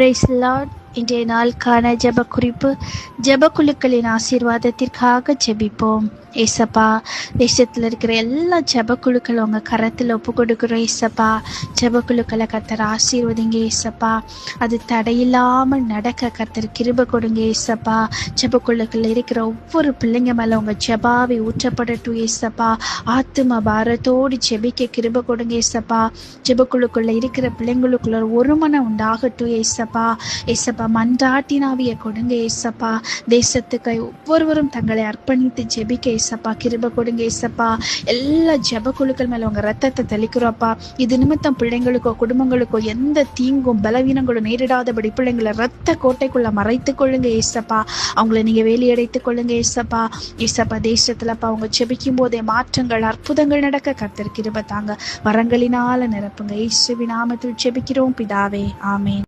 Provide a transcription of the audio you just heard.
Price Lord. இன்றைய நாளுக்கான ஜெப குறிப்பு. ஜெப குழுக்களின் ஆசீர்வாதத்திற்காக ஜெபிப்போம். ஏசப்பா, தேசத்தில் இருக்கிற எல்லா ஜெப குழுக்கள் உங்கள் கரத்தில் ஒப்பு கொடுக்குறோம். ஏசப்பா, ஜெப குழுக்களை கர்த்தர் ஆசீர்வதிங்க. ஏசப்பா, அது தடையில்லாமல் நடக்க கர்த்தர் கிருபை கொடுங்க. ஏசப்பா, ஜெப குழுக்கள் இருக்கிற ஒவ்வொரு பிள்ளைங்க மேலே உங்கள் ஜெபாவை ஊற்றப்படட்டும். ஏசப்பா, ஆத்தும பாரத்தோடு ஜெபிக்க கிருபை கொடுங்க. ஏசப்பா, ஜெப குழுக்குள்ள இருக்கிற பிள்ளைங்களுக்குள்ள ஒரு மனம் உண்டாகட்டும். ஏசப்பா, ஏசப்பா, மன்றாட்டினாவிய கொடுங்க. ஏசப்பா, தேசத்துக்கு ஒவ்வொருவரும் தங்களை அர்ப்பணித்து ஜெபிக்க ஏசப்பா கிருபை கொடுங்க. ஏசப்பா, எல்லா ஜெப குழுக்கள் மேல உங்க ரத்தத்தை தெளிக்கிறோப்பா. இது நிமித்தம் பிள்ளைங்களுக்கோ குடும்பங்களுக்கோ எந்த தீங்கும் பலவீனங்களும் நேரிடாதபடி பிள்ளைங்களை ரத்த கோட்டைக்குள்ள மறைத்து கொள்ளுங்க. ஏசப்பா, அவங்களை நீங்க வேலியடைத்துக் கொள்ளுங்க. ஏசப்பா, ஏசப்பா, தேசத்துலப்பா அவங்க ஜெபிக்கும் போதே மாற்றங்கள் அற்புதங்கள் நடக்க கர்த்தர் கிருபை தாங்க. வரங்களினால நிரப்புங்க. இயேசுவின் நாமத்தில் ஜெபிக்கிறோம் பிதாவே, ஆமென்.